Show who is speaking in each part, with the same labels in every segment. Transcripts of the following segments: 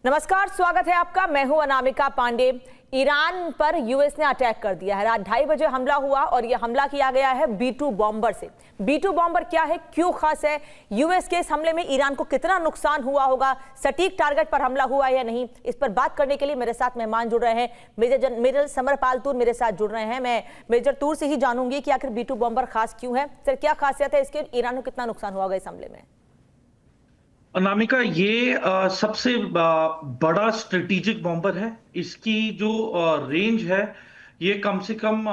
Speaker 1: नमस्कार, स्वागत है आपका। मैं हूं अनामिका पांडे। ईरान पर यूएस ने अटैक कर दिया है। रात 2:30 बजे हमला हुआ और यह हमला किया गया है B-2 बॉम्बर से। B-2 बॉम्बर क्या है, क्यों खास है, यूएस के इस हमले में ईरान को कितना नुकसान हुआ होगा, सटीक टारगेट पर हमला हुआ है या नहीं, इस पर बात करने के लिए मेरे साथ मेहमान जुड़ रहे हैं। मेजर समरपाल तूर मेरे साथ जुड़ रहे हैं। मैं मेजर तूर से ही जानूंगी कि आखिर B-2 बॉम्बर खास क्यों है, सर क्या खासियत है इसके, ईरान को कितना नुकसान हुआ होगा इस हमले में।
Speaker 2: अनामिका, ये सबसे बड़ा स्ट्रेटेजिक बॉम्बर है। इसकी जो रेंज है ये कम से कम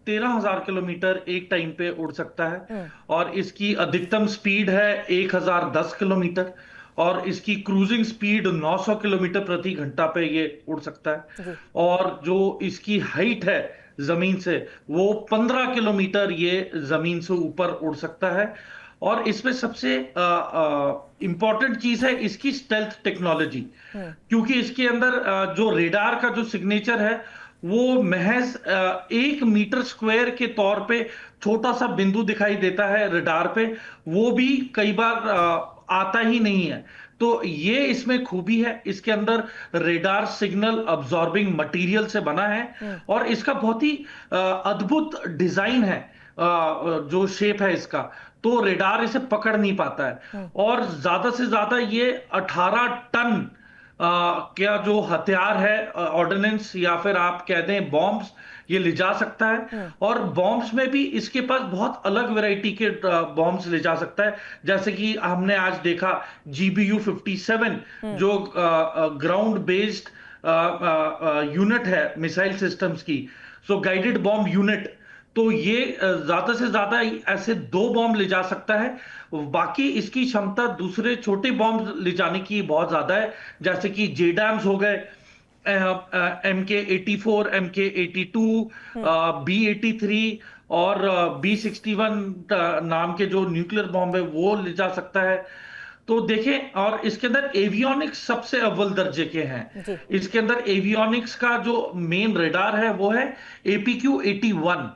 Speaker 2: 13,000 किलोमीटर एक टाइम पे उड़ सकता है और इसकी अधिकतम स्पीड है 1,010 किलोमीटर और इसकी क्रूजिंग स्पीड 900 किलोमीटर प्रति घंटा पे ये उड़ सकता है। और जो इसकी हाइट है जमीन से वो 15 किलोमीटर ये जमीन से ऊपर उड़ सकता है। और इसमें सबसे इंपॉर्टेंट चीज है इसकी स्टेल्थ टेक्नोलॉजी, क्योंकि इसके अंदर जो रेडार का जो सिग्नेचर है वो महज 1 मीटर स्क्वायर के तौर पे छोटा सा बिंदु दिखाई देता है रेडार पे, वो भी कई बार आता ही नहीं है। तो ये इसमें खूबी है, इसके अंदर रेडार सिग्नल अब्सॉर्बिंग मटेरियल से बना है और इसका बहुत ही अद्भुत डिजाइन है। जो शेप है इसका, तो रेडार इसे पकड़ नहीं पाता है। और ज्यादा से ज्यादा ये 18 टन क्या जो हथियार है, ऑर्डिनेंस या फिर आप कह दें बॉम्ब्स, ये ले जा सकता है। और बॉम्ब्स में भी इसके पास बहुत अलग वैरायटी के बॉम्ब्स ले जा सकता है, जैसे कि हमने आज देखा GBU-57 जो ग्राउंड बेस्ड यूनिट है मिसाइल सिस्टम्स की, सो गाइडेड बॉम्ब यूनिट। तो ये ज्यादा से ज्यादा ऐसे 2 बॉम्ब ले जा सकता है। बाकी इसकी क्षमता दूसरे छोटे बॉम्ब ले जाने की बहुत ज्यादा है, जैसे कि JDAMs हो गए, MK-84, MK-82, B-83 और B-61 नाम के जो न्यूक्लियर बॉम्ब है वो ले जा सकता है। तो देखें, और इसके अंदर एवियोनिक्स सबसे अव्वल दर्जे के हैं। इसके अंदर एवियोनिक्स का जो मेन रेडार है वो है APQ-81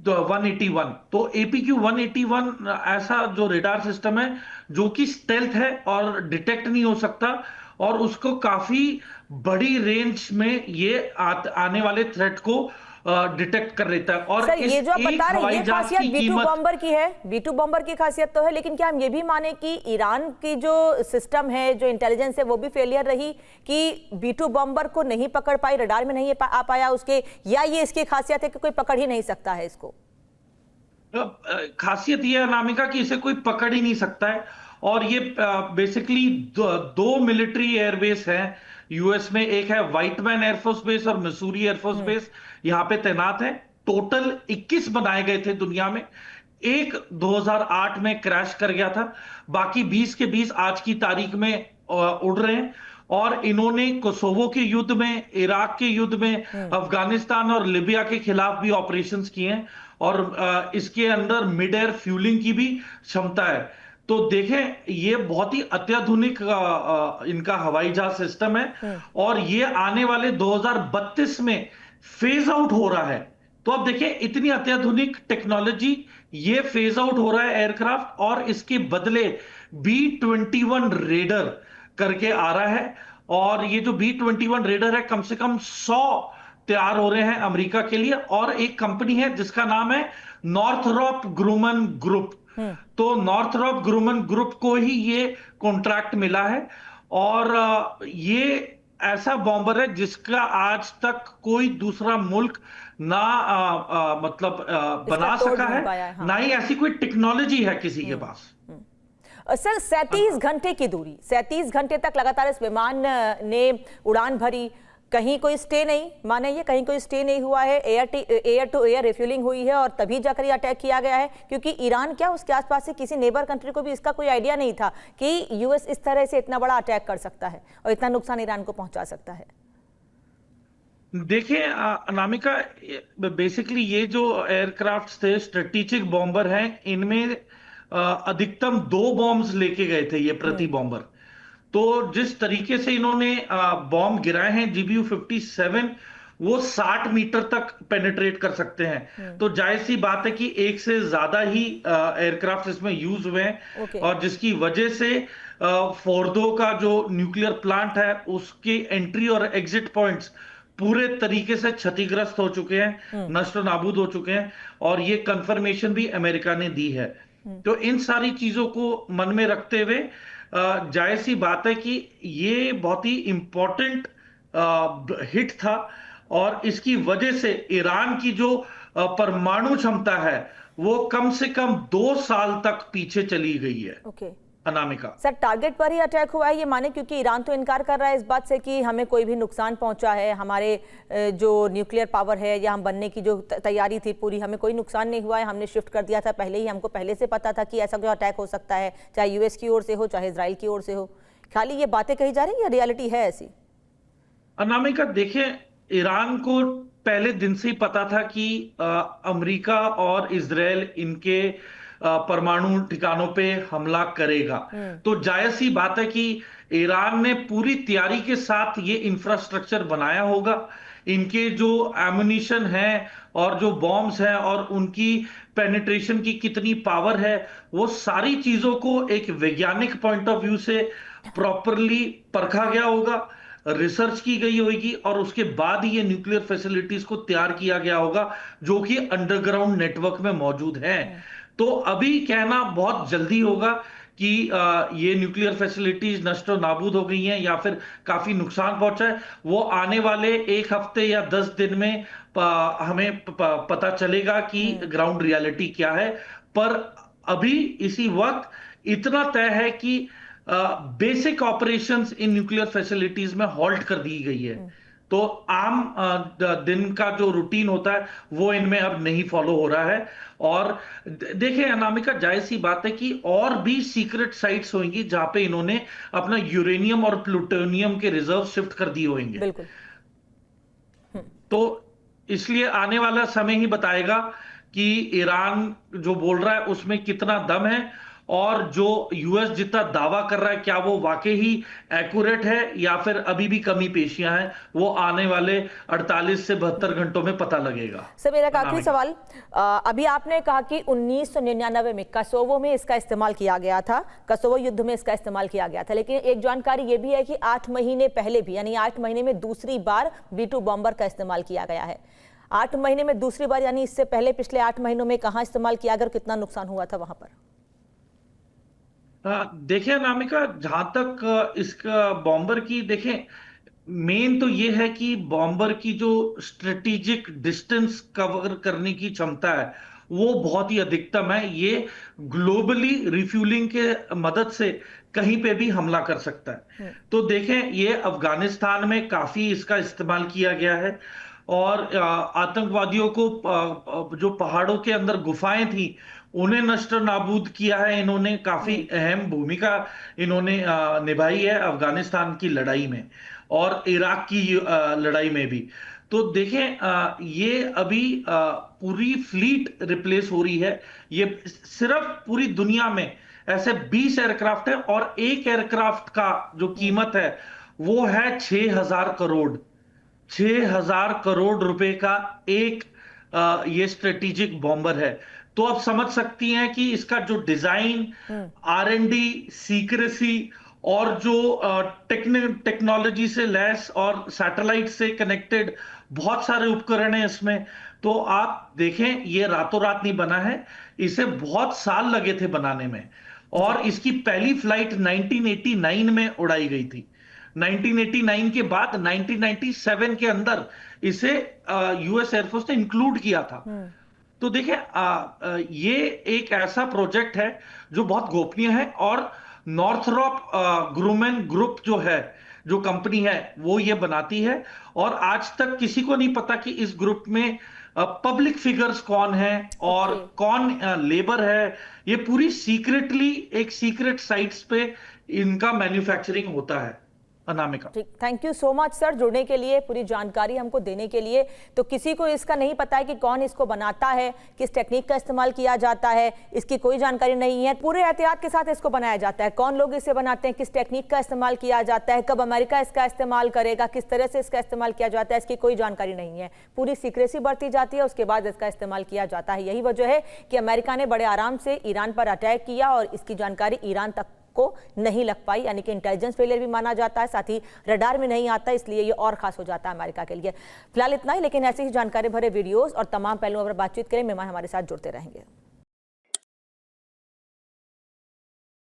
Speaker 2: 181। तो APQ-181 ऐसा जो रेडार सिस्टम है जो कि स्टेल्थ है और डिटेक्ट नहीं हो सकता, और उसको काफी बड़ी रेंज में ये आने वाले थ्रेट को डिटेक्ट कर लेता है। और
Speaker 1: सर, ये जो आप बता रहे हैं ये
Speaker 2: जहाज
Speaker 1: खासियत
Speaker 2: की
Speaker 1: B-2
Speaker 2: कीमत
Speaker 1: बॉम्बर की है, B-2 बॉम्बर की खासियत तो है, लेकिन क्या हम ये भी माने कि ईरान की जो सिस्टम है, जो इंटेलिजेंस है, वो भी फेलियर रही कि B-2 बॉम्बर को नहीं पकड़ पाई, रडार में नहीं आ पाया उसके, या ये इसकी खासियत है कि कोई पकड़ ही नहीं सकता है इसको?
Speaker 2: खासियत यह है अनामिका कि इसे कोई पकड़ ही नहीं सकता है। और ये बेसिकली दो मिलिट्री एयरबेस हैं यूएस में, एक है व्हाइटमैन एयरफोर्स बेस और मिसूरी एयरफोर्स बेस यहाँ पे तैनात है। टोटल 21 बनाए गए थे दुनिया में, एक 2008 में क्रैश कर गया था, बाकी 20 के 20 आज की तारीख में उड़ रहे हैं। और इन्होंने कोसोवो के युद्ध में, इराक के युद्ध में, अफगानिस्तान और लिबिया के खिलाफ भी ऑपरेशंस किए हैं। और इसके अंदर मिड एयर फ्यूलिंग की भी क्षमता है। तो देखें, ये बहुत ही अत्याधुनिक इनका हवाई जहाज सिस्टम है और ये आने वाले 2032 में फेज आउट हो रहा है। तो अब देखें, इतनी अत्याधुनिक टेक्नोलॉजी, ये फेज आउट हो रहा है एयरक्राफ्ट, और इसके बदले B-21 रेडर करके आ रहा है। और ये जो B-21 रेडर है, कम से कम 100 तैयार हो रहे हैं अमेरिका के लिए। और एक कंपनी है जिसका नाम है नॉर्थरॉप ग्रूमन ग्रुप। तो नॉर्थरॉप ग्रूमन ग्रुप को ही ये कॉन्ट्रैक्ट मिला है। और ये ऐसा बॉम्बर है जिसका आज तक कोई दूसरा मुल्क ना बना सका है,
Speaker 1: हाँ।
Speaker 2: ना ही ऐसी कोई टेक्नोलॉजी है किसी के पास।
Speaker 1: सर, 37 घंटे की दूरी, 37 घंटे तक लगातार इस विमान ने उड़ान भरी, कहीं कोई स्टे नहीं, माने ये कहीं कोई स्टे नहीं हुआ है, एयर टू एयर रिफ्यूलिंग हुई है और तभी जाकर ये अटैक किया गया है। क्योंकि ईरान क्या, उसके आसपास से किसी नेबर कंट्री को भी इसका कोई आइडिया नहीं था कि यूएस इस तरह से इतना बड़ा अटैक कर सकता है और इतना नुकसान ईरान को पहुंचा सकता है।
Speaker 2: देखिए अनामिका, बेसिकली ये जो एयरक्राफ्ट थे स्ट्रेटेजिक बॉम्बर हैं, इनमें अधिकतम 2 बॉम्ब्स लेके गए थे ये प्रति बॉम्बर। तो जिस तरीके से इन्होंने बॉम्ब गिराए हैं GBU-57, वो 60 मीटर तक पेनिट्रेट कर सकते हैं। तो जाहिर सी बात है कि एक से ज्यादा ही एयरक्राफ्ट इसमें यूज हुए हैं और जिसकी वजह से फोर्दो का जो न्यूक्लियर प्लांट है उसके एंट्री और एग्जिट पॉइंट्स पूरे तरीके से क्षतिग्रस्त हो चुके हैं, नष्ट नाबूद हो चुके हैं, और ये कंफर्मेशन भी अमेरिका ने दी है। तो इन सारी चीजों को मन में रखते हुए जायज सी बात है कि ये बहुत ही इंपॉर्टेंट हिट था, और इसकी वजह से ईरान की जो परमाणु क्षमता है वो कम से कम 2 साल तक पीछे चली गई है।
Speaker 1: ओके
Speaker 2: अनामिका
Speaker 1: सर, टारगेट पर ही अटैक हुआ है ये माने, क्योंकि ईरान तो इनकार कर रहा है इस बात से कि हमें कोई भी नुकसान पहुंचा है, हमारे जो न्यूक्लियर पावर है या हम बनने की जो तैयारी थी पूरी, हमें कोई नुकसान नहीं हुआ है, हमने शिफ्ट कर दिया था पहले ही, हमको पहले से पता था कि ऐसा कोई अटैक हो सकता है, चाहे यूएस की ओर से हो चाहे इजराइल की ओर से हो। खाली ये बातें कही जा रही है या रियलिटी है ऐसी?
Speaker 2: अनामिका देखिए, ईरान को पहले दिन से ही पता था कि अमेरिका और इजराइल इनके परमाणु ठिकानों पे हमला करेगा। तो जायज सी बात है कि ईरान ने पूरी तैयारी के साथ ये इंफ्रास्ट्रक्चर बनाया होगा। इनके जो एमुनिशन है और जो बॉम्ब्स हैं और उनकी पेनिट्रेशन की कितनी पावर है, वो सारी चीजों को एक वैज्ञानिक पॉइंट ऑफ व्यू से प्रॉपरली परखा गया होगा, रिसर्च की गई होगी, और उसके बाद ही ये न्यूक्लियर फैसिलिटीज को तैयार किया गया होगा जो कि अंडरग्राउंड नेटवर्क में मौजूद है। तो अभी कहना बहुत जल्दी होगा कि ये न्यूक्लियर फैसिलिटीज नष्ट नाबूद हो गई हैं या फिर काफी नुकसान पहुंचा है। वो आने वाले 1 हफ्ते या 10 दिन में हमें पता चलेगा कि ग्राउंड रियलिटी क्या है। पर अभी इसी वक्त इतना तय है कि basic operations in nuclear facilities में हॉल्ट कर दी गई है। तो आम दिन का जो रूटीन होता है वो इनमें अब नहीं फॉलो हो रहा है। और देखिए अनामिका, जायज सी बात है कि और भी सीक्रेट साइट्स होंगी जहां पे इन्होंने अपना यूरेनियम और प्लूटोनियम के रिजर्व शिफ्ट कर दिए होंगे।
Speaker 1: बिल्कुल।
Speaker 2: तो इसलिए आने वाला समय ही बताएगा कि ईरान जो बोल रहा है उसमें कितना दम है, और जो यूएस जितना दावा कर रहा है क्या वो वाकई ही एक्यूरेट है या फिर अभी भी कमी पेशियां हैं, वो आने वाले 48 से 72 घंटों में पता लगेगा।
Speaker 1: सर मेरा आखिरी सवाल, अभी आपने कहा कि 1999 में कसोवो में इसका इस्तेमाल किया गया था, कसोवो युद्ध में इसका इस्तेमाल किया गया था, लेकिन एक जानकारी ये भी है कि 8 महीने पहले भी, यानी 8 महीने में दूसरी बार B2 बॉम्बर का इस्तेमाल किया गया है। 8 महीने में दूसरी बार, यानी इससे पहले पिछले 8 महीनों में कहाँ इस्तेमाल किया गया, कितना नुकसान हुआ था वहां पर?
Speaker 2: देखिए अनामिका, जहां तक इसका बॉम्बर की देखें, मेन तो ये है कि बॉम्बर की जो स्ट्रेटेजिक डिस्टेंस कवर करने की क्षमता है वो बहुत ही अधिकतम है। ये ग्लोबली रिफ्यूलिंग के मदद से कहीं पे भी हमला कर सकता है। तो देखें, ये अफगानिस्तान में काफी इसका इस्तेमाल किया गया है, और आतंकवादियों को जो पहाड़ों के अंदर गुफाएं थी उन्हें नष्ट नाबूद किया है। इन्होंने काफी अहम भूमिका इन्होंने निभाई है अफगानिस्तान की लड़ाई में और इराक की लड़ाई में भी। तो देखें, ये अभी पूरी फ्लीट रिप्लेस हो रही है। ये सिर्फ पूरी दुनिया में ऐसे 20 एयरक्राफ्ट है, और एक एयरक्राफ्ट का जो कीमत है वो है 6,000 करोड़। 6,000 करोड़ रुपए का एक ये स्ट्रेटेजिक बॉम्बर है। तो आप समझ सकती हैं कि इसका जो डिजाइन, R&D, सीक्रेसी और जो टेक्नोलॉजी से लैस और सैटेलाइट से कनेक्टेड बहुत सारे उपकरण हैं इसमें। तो आप देखें, ये रातों रात नहीं बना है, इसे बहुत साल लगे थे बनाने में, और इसकी पहली फ्लाइट 1989 में उड़ाई गई थी। 1989 के बाद 1997 के अंदर इसे यूएस एयरफोर्स ने इंक्लूड किया था। तो देखिए, ये एक ऐसा प्रोजेक्ट है जो बहुत गोपनीय है, और नॉर्थरॉप ग्रुमन ग्रुप जो है, जो कंपनी है, वो ये बनाती है, और आज तक किसी को नहीं पता कि इस ग्रुप में पब्लिक फिगर्स कौन है और कौन लेबर है। ये पूरी सीक्रेटली एक सीक्रेट साइट्स पे इनका मैन्युफैक्चरिंग होता है। अनामिका,
Speaker 1: ठीक, thank you so much sir जुड़ने के लिए, पूरी जानकारी हमको देने के लिए। तो किसी को इसका नहीं पता है कि कौन इसको बनाता है, किस टेक्निक का इस्तेमाल किया जाता है, इसकी कोई जानकारी नहीं है। पूरे एहतियात के साथ इसको बनाया जाता है, कौन लोग इसे बनाते हैं, किस टेक्निक का इस्तेमाल किया जाता है, कब अमेरिका इसका इस्तेमाल करेगा, किस तरह से इसका इस्तेमाल किया जाता है, इसकी कोई जानकारी नहीं है। पूरी सीक्रेसी बरती जाती है, उसके बाद इसका इस्तेमाल किया जाता है। यही वजह है कि अमेरिका ने बड़े आराम से ईरान पर अटैक किया और इसकी जानकारी ईरान तक को नहीं लग पाई, यानी कि इंटेलिजेंस फेलियर भी माना जाता है, साथ ही रडार में नहीं आता, इसलिए ये और खास हो जाता है अमेरिका के लिए। फिलहाल इतना ही, लेकिन ऐसी ही जानकारी भरे वीडियोस और तमाम पहलुओं पर बातचीत करें, मेहमान हमारे साथ जुड़ते रहेंगे।